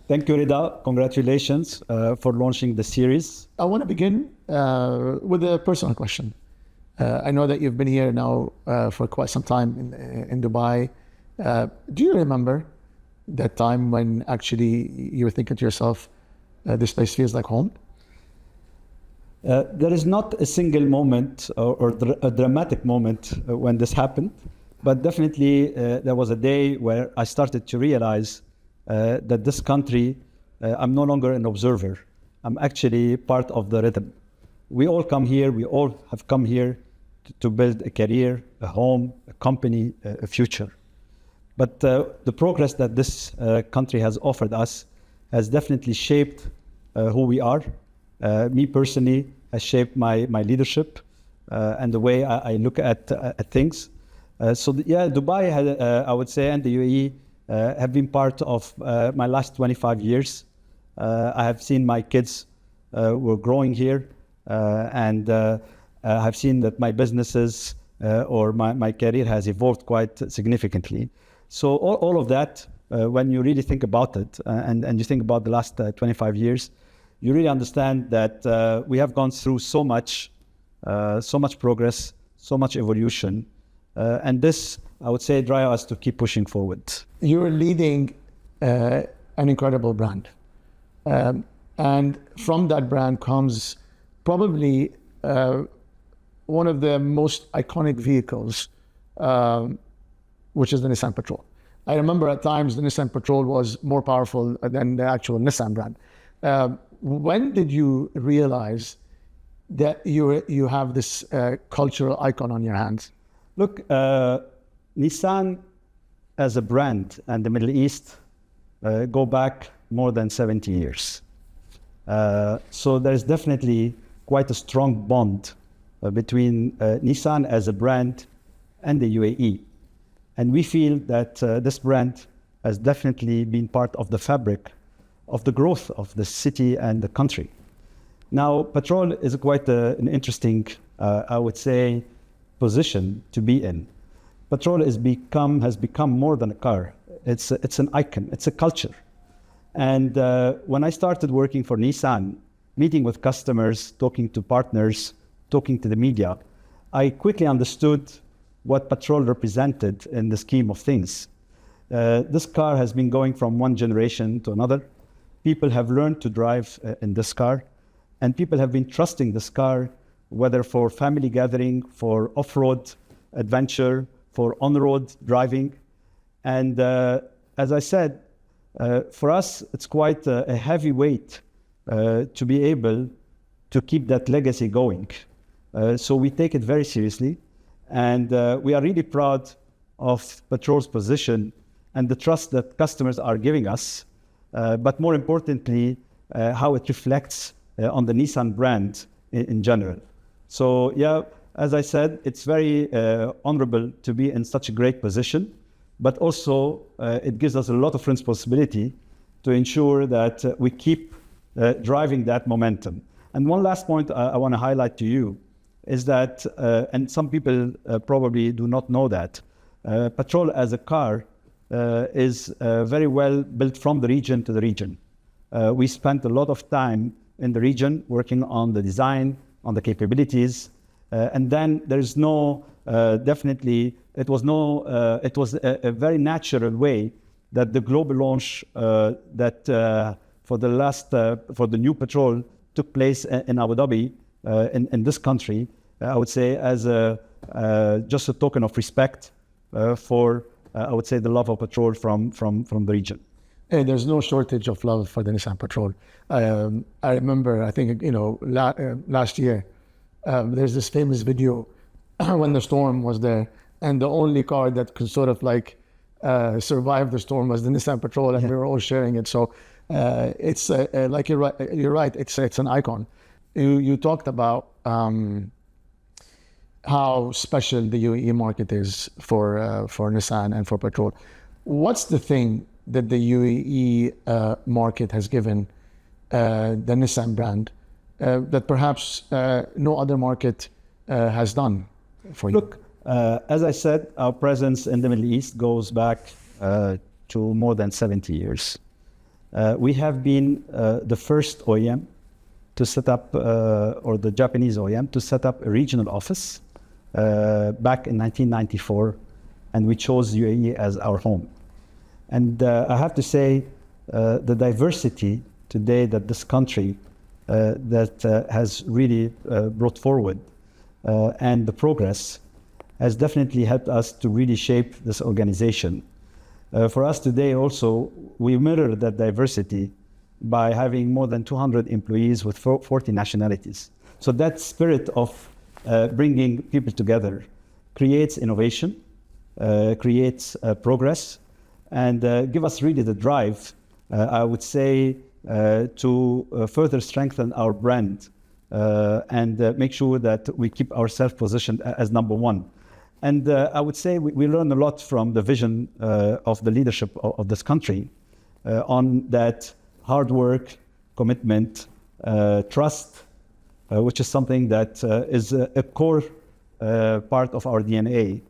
Thank you, Reda. Congratulations for launching the series. I want to begin with a personal question. I know that you've been here now for quite some time in Dubai. Do you remember that time when actually you were thinking to yourself, this place feels like home? There is not a single moment or a dramatic moment when this happened, but definitely there was a day where I started to realize that this country, I'm no longer an observer. I'm actually part of the rhythm. We all come here, we all have come here to build a career, a home, a company, a future. But the progress that this country has offered us has definitely shaped who we are. Me personally has shaped my leadership and the way I look at things. Dubai, I would say, and the UAE have been part of my last 25 years. I have seen my kids were growing here, and I've seen that my businesses or my career has evolved quite significantly. So all of that, when you really think about it, and you think about the last 25 years, you really understand that we have gone through so much progress, so much evolution, and this, I would say, drive us to keep pushing forward. You're leading an incredible brand. And from that brand comes probably one of the most iconic vehicles, which is the Nissan Patrol. I remember at times the Nissan Patrol was more powerful than the actual Nissan brand. When did you realize that you have this cultural icon on your hands? Look, Nissan as a brand and the Middle East go back more than 70 years. So there's definitely quite a strong bond between Nissan as a brand and the UAE. And we feel that this brand has definitely been part of the fabric of the growth of the city and the country. Now, Patrol is quite an interesting, I would say, position to be in. Patrol has become more than a car. It's an icon, it's a culture. And when I started working for Nissan, meeting with customers, talking to partners, talking to the media, I quickly understood what Patrol represented in the scheme of things. This car has been going from one generation to another. People have learned to drive in this car, and people have been trusting this car, whether for family gathering, for off-road adventure, for on-road driving. And as I said, for us, it's quite a heavy weight to be able to keep that legacy going. So we take it very seriously, and we are really proud of Patrol's position and the trust that customers are giving us, but more importantly, how it reflects on the Nissan brand in general. So yeah, as I said, it's very honorable to be in such a great position, but also it gives us a lot of responsibility to ensure that we keep driving that momentum. And one last point I want to highlight to you is that, and some people probably do not know that, Patrol as a car is very well built from the region to the region. We spent a lot of time in the region working on the design, on the capabilities, and then there's no, definitely, it was a very natural way that the global launch for the new Patrol took place in Abu Dhabi, in this country, I would say, as just a token of respect for, I would say, the love of Patrol from the region. Hey, there's no shortage of love for the Nissan Patrol. I remember, I think, last year, there's this famous video when the storm was there, and the only car that could sort of like survive the storm was the Nissan Patrol, and we were all sharing it. So it's like you're right. It's an icon. You talked about how special the UAE market is for Nissan and for Patrol. What's the thing that the UAE market has given the Nissan brand that perhaps no other market has done for you? Look, as I said, our presence in the Middle East goes back to more than 70 years. We have been the first OEM to set up, or the Japanese OEM, to set up a regional office back in 1994, and we chose UAE as our home. And I have to say, the diversity today that this country that has really brought forward and the progress has definitely helped us to really shape this organization. For us today also, we mirror that diversity by having more than 200 employees with 40 nationalities. So that spirit of bringing people together creates innovation, creates progress, and give us really the drive, I would say, to further strengthen our brand and make sure that we keep ourselves positioned as number one. And I would say we learn a lot from the vision of the leadership of this country on that hard work, commitment, trust, which is something that is a core part of our DNA,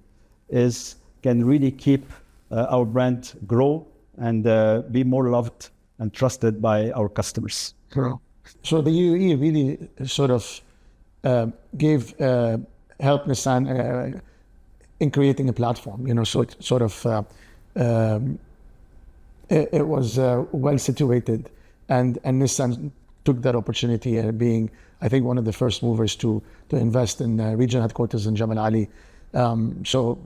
can really keep our brand grow and be more loved and trusted by our customers. So the UAE really sort of helped Nissan in creating a platform, so it sort of it was well situated, and Nissan took that opportunity, being, I think, one of the first movers to invest in regional headquarters in Jamal Ali. So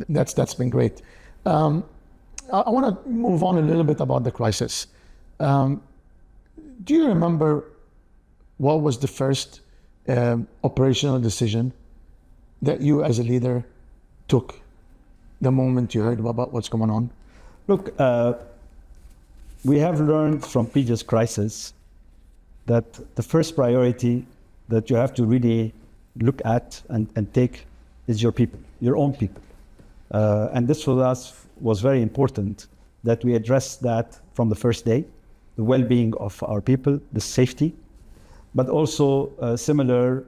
that's been great. I want to move on a little bit about the crisis. Do you remember what was the first operational decision that you as a leader took the moment you heard about what's going on? Look, we have learned from previous crises that the first priority that you have to really look at and take is your people, your own people. And this for us was very important, that we address that from the first day, the well-being of our people, the safety, but also similar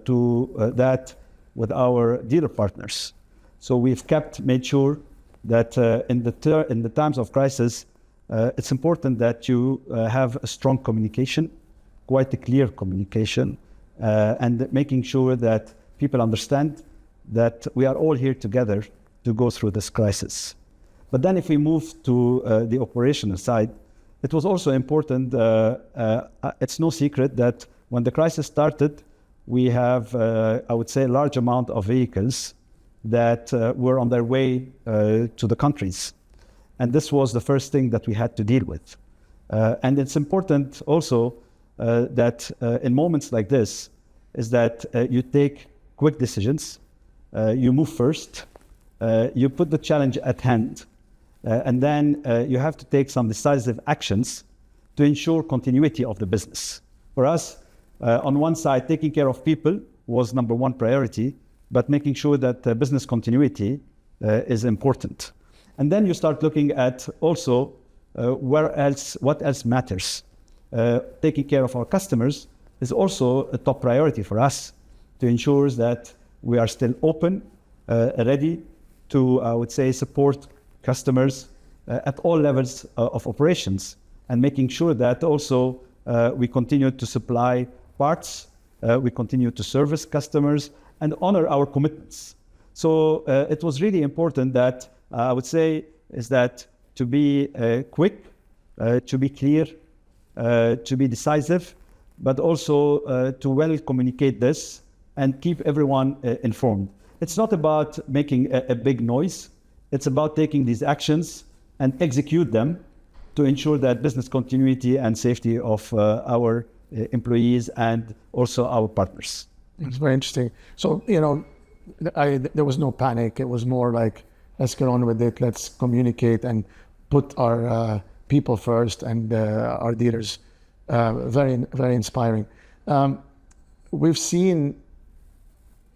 to that with our dealer partners. So we've made sure that in the times of crisis, it's important that you have a strong communication, quite a clear communication, and making sure that people understand that we are all here together to go through this crisis. But then if we move to the operational side, it was also important, it's no secret that when the crisis started, we have, I would say, a large amount of vehicles that were on their way to the countries. And this was the first thing that we had to deal with. And it's important also that in moments like this, is that you take quick decisions, you move first, you put the challenge at hand, and then you have to take some decisive actions to ensure continuity of the business. For us, on one side, taking care of people was number one priority, but making sure that business continuity is important. And then you start looking at also what else matters. Taking care of our customers is also a top priority for us to ensure that we are still open, ready to, I would say, support customers at all levels of operations, and making sure that also we continue to supply parts, we continue to service customers and honor our commitments. So it was really important that I would say is that to be quick, to be clear, to be decisive, but also to well communicate this and keep everyone informed. It's not about making a big noise. It's about taking these actions and execute them to ensure that business continuity and safety of our employees and also our partners. It's very interesting. So, there was no panic. It was more like, let's get on with it. Let's communicate and put our people first and our dealers. Very, very inspiring. We've seen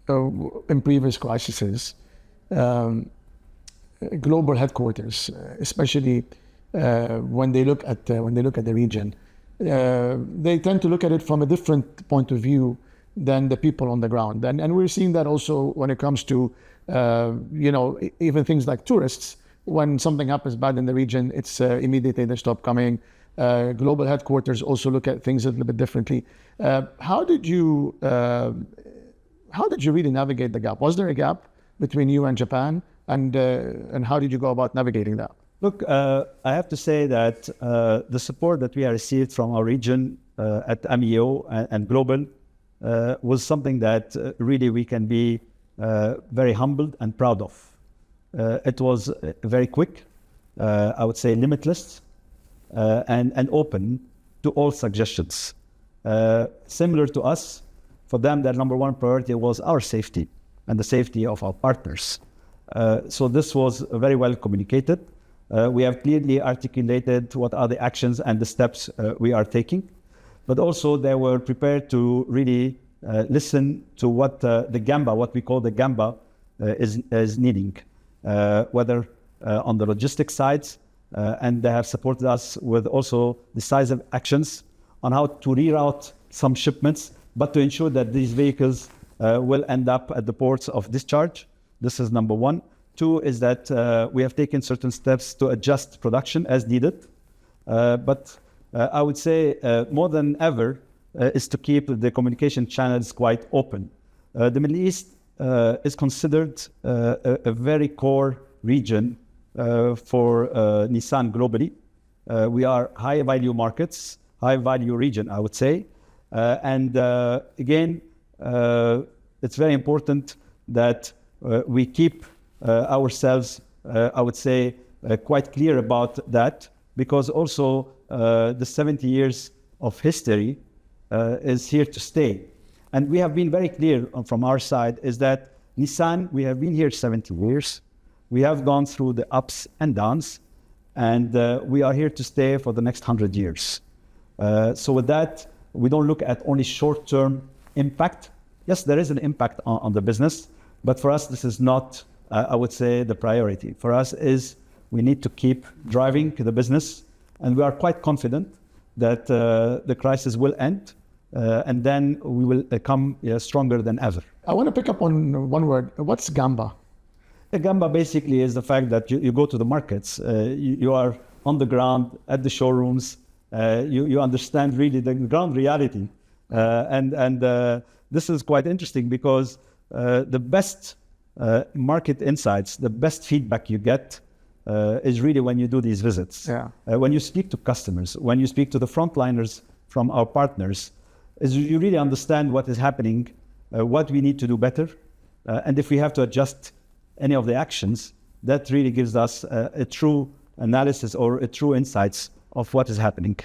in previous crises, global headquarters, especially when they look at the region, they tend to look at it from a different point of view than the people on the ground. And we're seeing that also when it comes to, even things like tourists. when something happens bad in the region, it's immediately they stop coming. Global headquarters also look at things a little bit differently. How did you really navigate the gap? Was there a gap between you and Japan, and how did you go about navigating that? Look, I have to say that the support that we have received from our region at MEO and Global was something that really we can be very humbled and proud of. It was very quick, I would say limitless, and open to all suggestions. Similar to us, for them, their number one priority was our safety and the safety of our partners. So this was very well communicated. We have clearly articulated what are the actions and the steps we are taking, but also they were prepared to really listen to what the Gamba, what we call the Gamba, is needing, whether on the logistics sides, and they have supported us with also decisive actions on how to reroute some shipments, but to ensure that these vehicles will end up at the ports of discharge. This is number one. Two is that we have taken certain steps to adjust production as needed. But I would say more than ever is to keep the communication channels quite open. The Middle East is considered a very core region for Nissan globally. We are high value markets, high value region, I would say. And again, it's very important that we keep ourselves, I would say, quite clear about that, because also the 70 years of history is here to stay. And we have been very clear from our side is that Nissan, we have been here 70 years. We have gone through the ups and downs, and we are here to stay for the next 100 years. So with that, we don't look at only short-term impact. Yes, there is an impact on the business, but for us, this is not, I would say, the priority. For us is we need to keep driving the business, and we are quite confident that the crisis will end, and then we will come stronger than ever. I want to pick up on one word. What's Gamba? The Gamba basically is the fact that you go to the markets, you are on the ground at the showrooms, you understand really the ground reality, and this is quite interesting because the best market insights, the best feedback you get is really when you do these visits. Yeah. When you speak to customers, when you speak to the frontliners from our partners, is you really understand what is happening, what we need to do better, and if we have to adjust any of the actions, that really gives us a true analysis or a true insights of what is happening.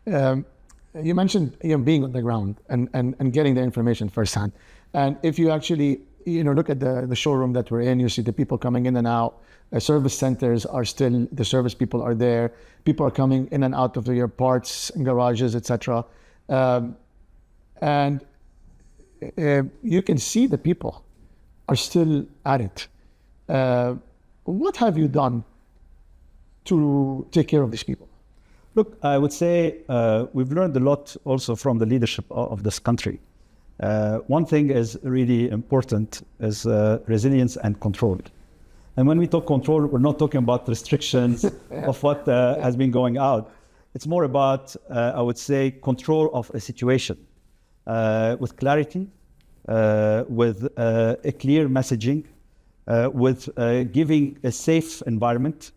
You mentioned being on the ground and getting the information firsthand. And if you actually look at the showroom that we're in, you see the people coming in and out. Service centers are still, the service people are there. People are coming in and out of your parts and garages, etc. And you can see the people are still at it. What have you done to take care of these people? Look, I would say we've learned a lot also from the leadership of this country. One thing is really important is resilience and control. And when we talk control, we're not talking about restrictions of what has been going out. It's more about, I would say, control of a situation with clarity, with a clear messaging, with giving a safe environment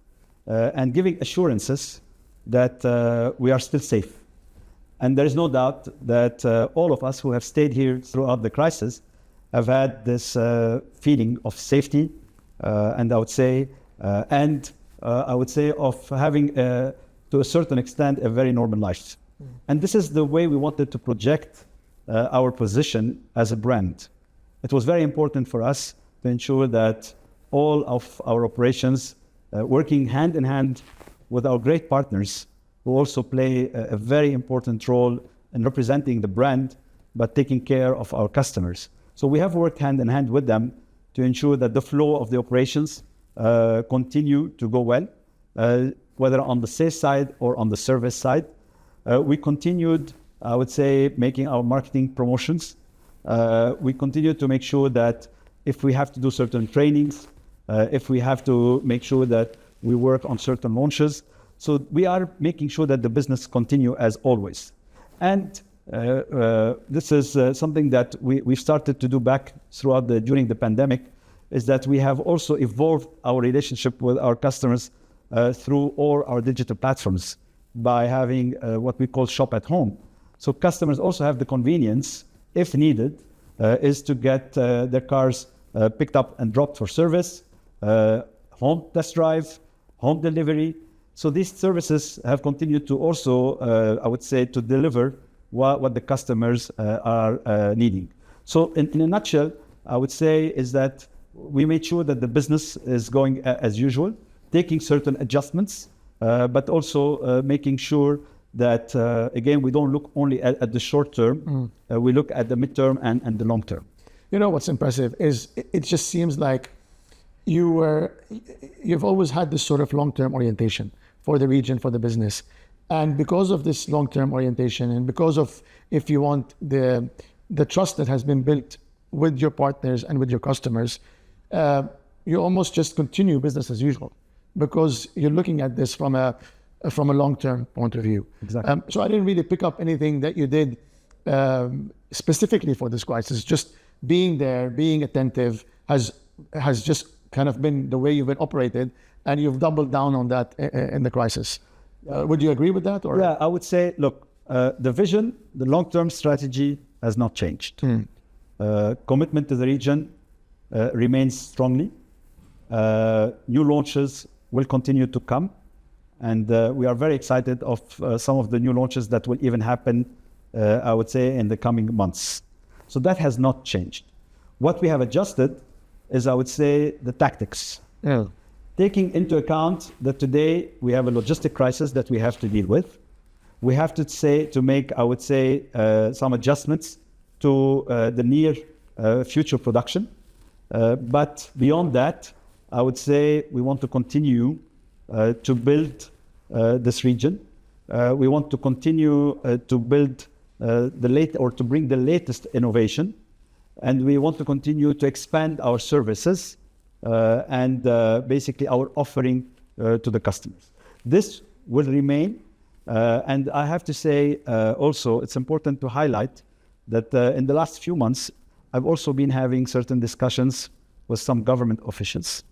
and giving assurances that we are still safe. And there is no doubt that all of us who have stayed here throughout the crisis have had this feeling of safety, and I would say, of having, to a certain extent, a very normal life. And this is the way we wanted to project our position as a brand. It was very important for us to ensure that all of our operations, working hand in hand with our great partners, who also play a very important role in representing the brand, but taking care of our customers. So we have worked hand in hand with them to ensure that the flow of the operations continue to go well, whether on the sales side or on the service side. We continued, I would say, making our marketing promotions. We continued to make sure that if we have to do certain trainings, if we have to make sure that We work on certain launches. So we are making sure that the business continue as always. And this is something that we've started to do back during the pandemic, is that we have also evolved our relationship with our customers through all our digital platforms by having what we call shop at home. So customers also have the convenience, if needed, is to get their cars picked up and dropped for service, home test drive, home delivery. So these services have continued to also, I would say, to deliver what the customers are needing. So in a nutshell, I would say is that we made sure that the business is going as usual, taking certain adjustments, but also making sure that, again, we don't look only at the short term, we look at the midterm and the long term. You know, what's impressive is it just seems like you've always had this sort of long-term orientation for the region, for the business. And because of this long-term orientation, and because of, if you want, the trust that has been built with your partners and with your customers, you almost just continue business as usual, because you're looking at this from a long-term point of view. Exactly. So I didn't really pick up anything that you did specifically for this crisis. Just being there, being attentive has just kind of been the way you've been operated, and you've doubled down on that in the crisis. Would you agree with that? Or? Yeah, I would say, look, the vision, the long-term strategy has not changed. Commitment to the region remains strongly. New launches will continue to come. And we are very excited of some of the new launches that will even happen, I would say, in the coming months. So that has not changed. What we have adjusted is, I would say, the tactics. Yeah. Taking into account that today we have a logistic crisis that we have to deal with. We have to make, I would say, some adjustments to the near future production. But beyond that, I would say we want to continue to build this region. We want to continue to build to bring the latest innovation, and we want to continue to expand our services and basically our offering to the customers. This will remain, and I have to say also it's important to highlight that in the last few months I've also been having certain discussions with some government officials.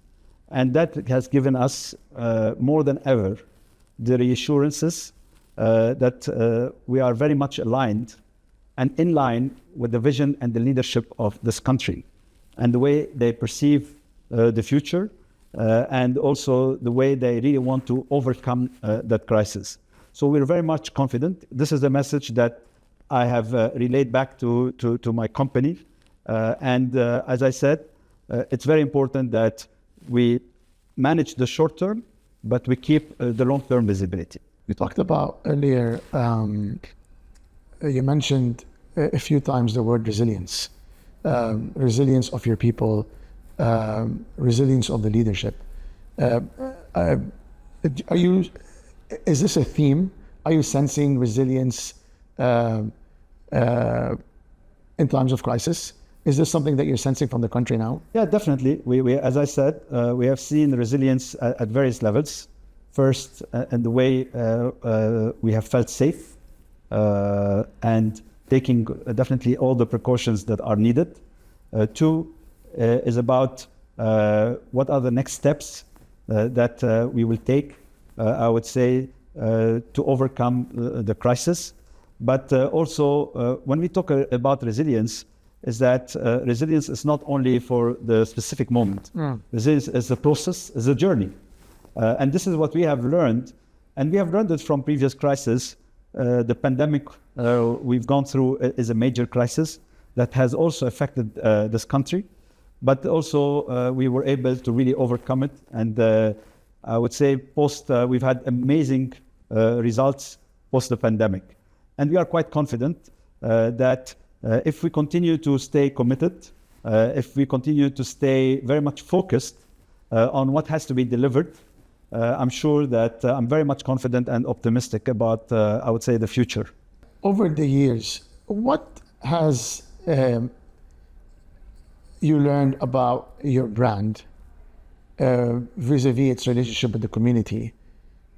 And that has given us more than ever the reassurances that we are very much aligned and in line with the vision and the leadership of this country and the way they perceive the future and also the way they really want to overcome that crisis. So we're very much confident. This is the message that I have relayed back to my company. And as I said, it's very important that we manage the short term, but we keep the long-term visibility. You talked about earlier, you mentioned a few times the word resilience. Resilience of your people, resilience of the leadership. Is this a theme? Are you sensing resilience in times of crisis? Is this something that you're sensing from the country now? Yeah, definitely. We as I said, we have seen resilience at various levels. First, in the way we have felt safe and taking definitely all the precautions that are needed. Two is about what are the next steps that we will take, I would say, to overcome the crisis. But also, when we talk about resilience, is that resilience is not only for the specific moment. Resilience is a process, is a journey. And this is what we have learned. And we have learned it from previous crises. The pandemic we've gone through is a major crisis that has also affected this country. But also we were able to really overcome it. And I would say we've had amazing results post the pandemic. And we are quite confident that if we continue to stay committed, if we continue to stay very much focused on what has to be delivered, I'm sure that I'm very much confident and optimistic about, I would say, the future. Over the years, what has you learned about your brand vis-a-vis its relationship with the community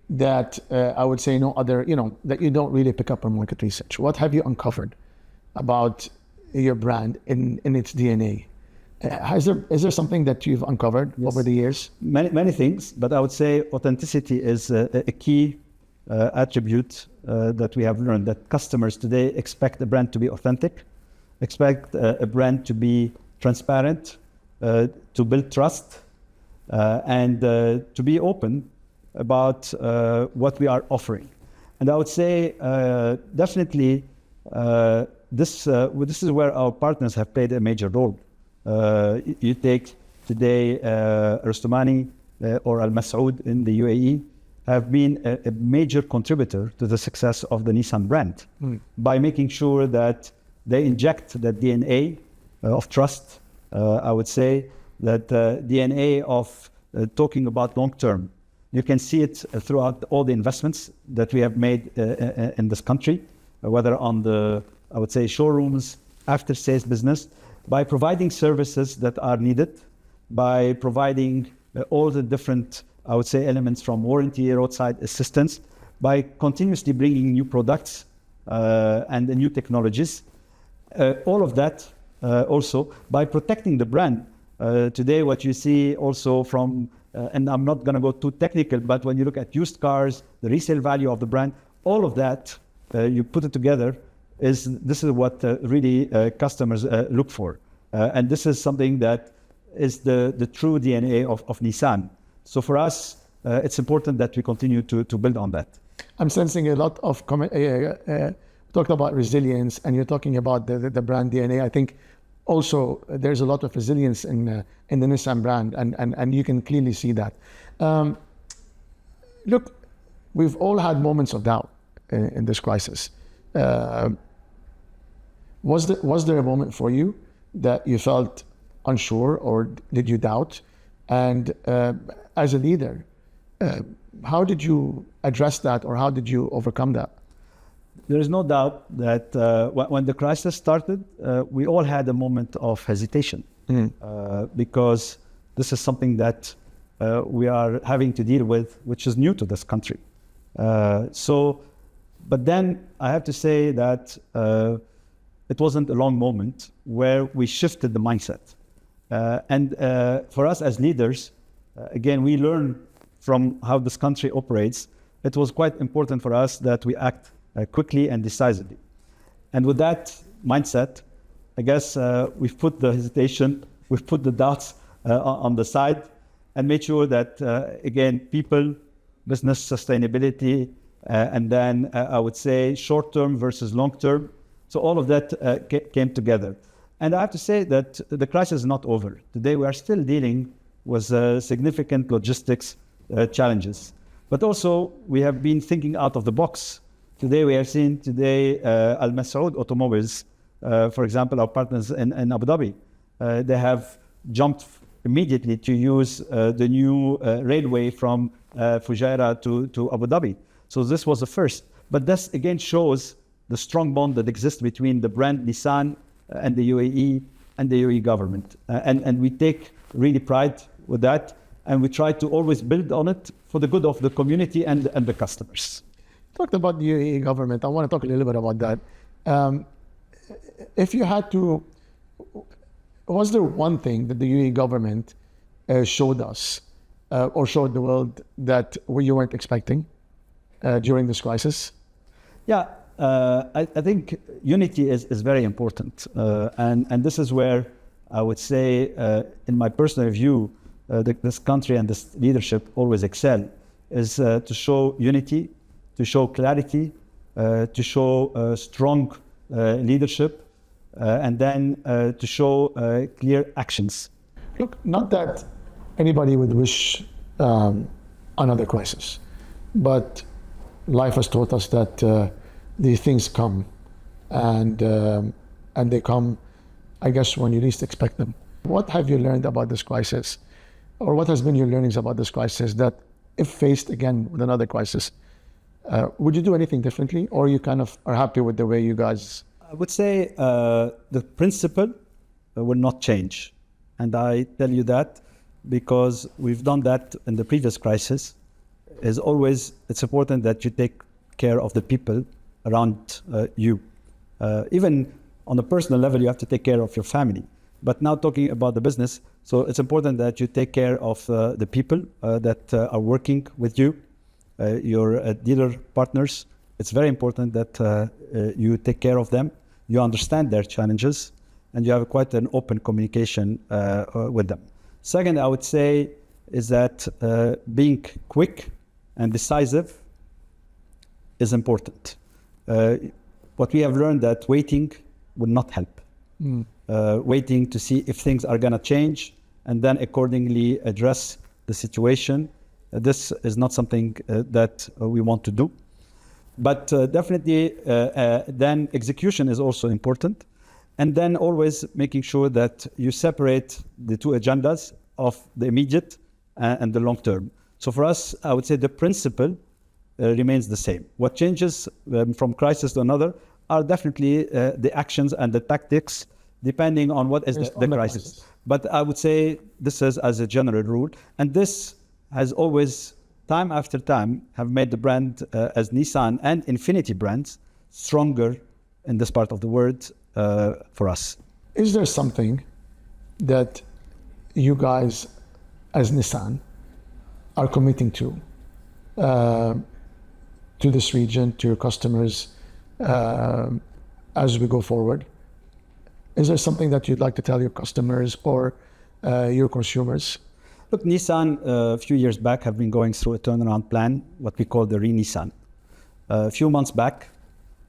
that I would say no other, that you don't really pick up on market research? What have you uncovered about your brand in its DNA? Is there something that you've uncovered over the years? Many things, but I would say authenticity is a key attribute that we have learned, that customers today expect a brand to be authentic, expect a brand to be transparent, to build trust, and to be open about what we are offering. And I would say definitely this is where our partners have played a major role. You take today Rustomani or Al Masoud in the UAE have been a major contributor to the success of the Nissan brand by making sure that they inject that DNA of trust. I would say that DNA of talking about long term. You can see it throughout all the investments that we have made in this country, whether on the, I would say, showrooms, after sales business, by providing services that are needed, by providing all the different, I would say, elements from warranty, roadside assistance, by continuously bringing new products and the new technologies. All of that also by protecting the brand. Today, what you see also from, and I'm not going to go too technical, but when you look at used cars, the resale value of the brand, all of that, you put it together, this is what really customers look for. And this is something that is the true DNA of Nissan. So for us, it's important that we continue to build on that. I'm sensing a lot of talked about resilience, and you're talking about the brand DNA. I think also there's a lot of resilience in the Nissan brand, and you can clearly see that. Look, we've all had moments of doubt in this crisis. Was there a moment for you that you felt unsure, or did you doubt? And as a leader, how did you address that, or how did you overcome that? There is no doubt that when the crisis started, we all had a moment of hesitation because this is something that we are having to deal with, which is new to this country. But then I have to say that it wasn't a long moment where we shifted the mindset. And for us as leaders, again, we learn from how this country operates. It was quite important for us that we act quickly and decisively. And with that mindset, I guess we've put the hesitation, we've put the doubts on the side, and made sure that, again, people, business sustainability, and then I would say short-term versus long-term. So all of that came together. And I have to say that the crisis is not over. Today we are still dealing with significant logistics challenges. But also we have been thinking out of the box. Today we are seeing Al Masoud Automobiles, for example, our partners in Abu Dhabi, they have jumped immediately to use the new railway from Fujairah to Abu Dhabi. So this was the first. But this again shows the strong bond that exists between the brand Nissan and the UAE and the UAE government. And we take really pride with that, and we try to always build on it for the good of the community and the customers. Talked about the UAE government. I want to talk a little bit about that. If you had to, was there one thing that the UAE government showed us or showed the world that you weren't expecting during this crisis? Yeah, I think unity is very important. And this is where I would say, in my personal view, this country and this leadership always excel, is to show unity, to show clarity, to show strong leadership, and then to show clear actions. Look, not that anybody would wish another crisis, but life has taught us that these things come, and they come, I guess, when you least expect them. What have you learned about this crisis, or what has been your learnings about this crisis that, if faced again with another crisis, would you do anything differently, or you kind of are happy with the way you guys? I would say the principle will not change. And I tell you that because we've done that in the previous crisis, is always it's important that you take care of the people around you. Even on a personal level, you have to take care of your family. But now talking about the business, so it's important that you take care of the people that are working with you, your dealer partners. It's very important that you take care of them, you understand their challenges, and you have quite an open communication with them. Second, I would say, is that being quick and decisive is important. What we have learned that waiting will not help. Waiting to see if things are going to change and then accordingly address the situation. This is not something that we want to do. But definitely then execution is also important. And then always making sure that you separate the two agendas of the immediate and the long term. So for us, I would say the principle remains the same. What changes from crisis to another are definitely the actions and the tactics, depending on what is the crisis. But I would say this is as a general rule. And this has always, time after time, have made the brand as Nissan and INFINITI brands stronger in this part of the world for us. Is there something that you guys, as Nissan, are committing to this region, to your customers, as we go forward? Is there something that you'd like to tell your customers or your consumers? Look, Nissan, a few years back, have been going through a turnaround plan, what we call the Re-Nissan. A few months back,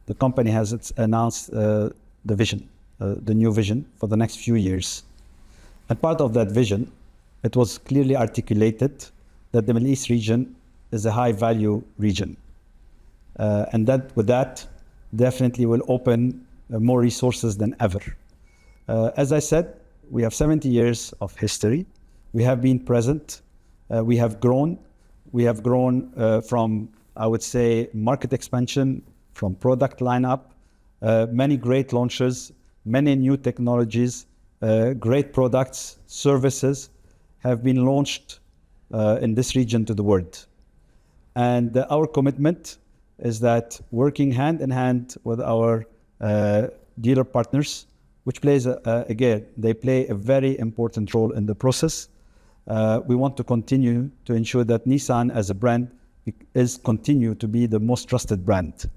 the company has announced the vision, the new vision for the next few years. And part of that vision, it was clearly articulated that the Middle East region is a high-value region. And that with that, definitely will open more resources than ever. As I said, we have 70 years of history. We have been present. We have grown. We have grown from, I would say, market expansion, from product lineup, many great launches, many new technologies, great products, services have been launched in this region to the world. And our commitment is that working hand in hand with our dealer partners, which plays, again, they play a very important role in the process. We want to continue to ensure that Nissan as a brand is continue to be the most trusted brand.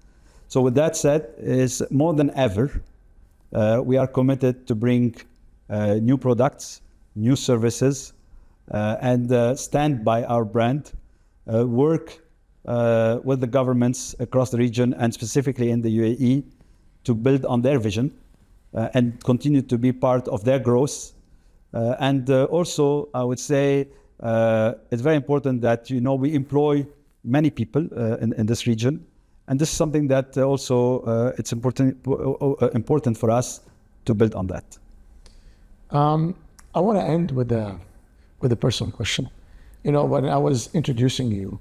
So with that said, is more than ever, we are committed to bring new products, new services, and stand by our brand, work with the governments across the region and specifically in the UAE to build on their vision and continue to be part of their growth. And also, I would say it's very important that, we employ many people in this region. And this is something that also it's important for us to build on that. I want to end with a personal question. When I was introducing you,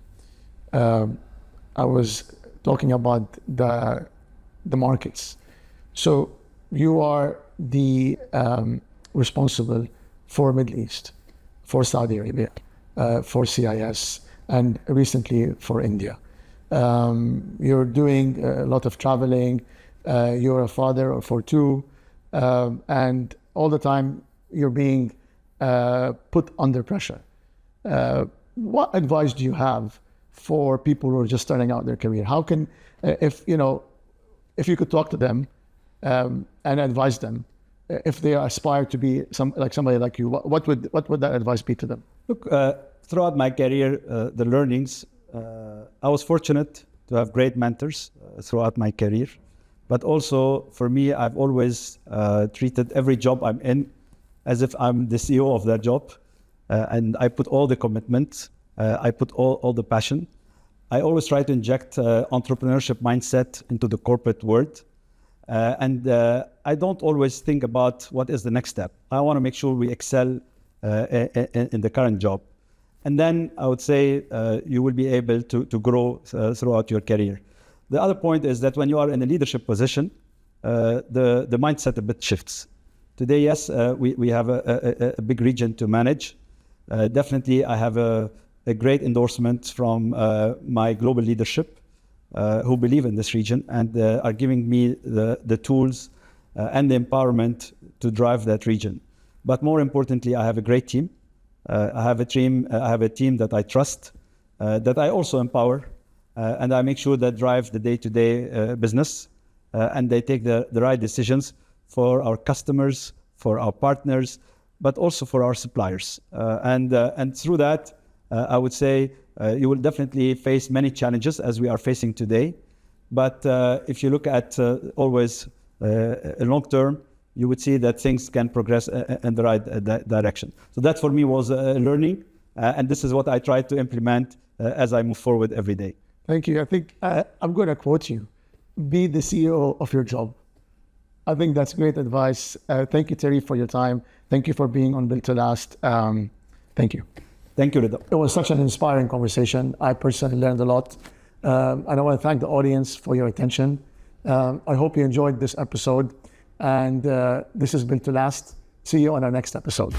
I was talking about the markets. So you are the responsible for Middle East, for Saudi Arabia, for CIS, and recently for India. You're doing a lot of traveling. You're a father for two, and all the time you're being put under pressure. What advice do you have for people who are just starting out their career? How can, if you could talk to them and advise them, if they aspire to be somebody like you, what would that advice be to them? Look, throughout my career, the learnings, I was fortunate to have great mentors throughout my career. But also, for me, I've always treated every job I'm in as if I'm the CEO of that job. And I put all the commitment, I put all the passion. I always try to inject entrepreneurship mindset into the corporate world. And I don't always think about what is the next step. I want to make sure we excel in the current job. And then I would say you will be able to grow throughout your career. The other point is that when you are in a leadership position, the mindset a bit shifts. Today, yes, we have a big region to manage. Definitely, I have a great endorsement from my global leadership who believe in this region and are giving me the tools and the empowerment to drive that region. But more importantly, I have a great team. I have a team that I trust, that I also empower, and I make sure that drive the day-to-day business, and they take the right decisions for our customers, for our partners, but also for our suppliers. And through that, I would say you will definitely face many challenges as we are facing today. But if you look at always a long term, you would see that things can progress in the right direction. So that for me was learning, and this is what I try to implement as I move forward every day. Thank you. I think I'm going to quote you. Be the CEO of your job. I think that's great advice. Thank you, Thierry, for your time. Thank you for being on Built to Last. Thank you. Thank you, Reda. It was such an inspiring conversation. I personally learned a lot. And I want to thank the audience for your attention. I hope you enjoyed this episode. And this has Built to Last. See you on our next episode.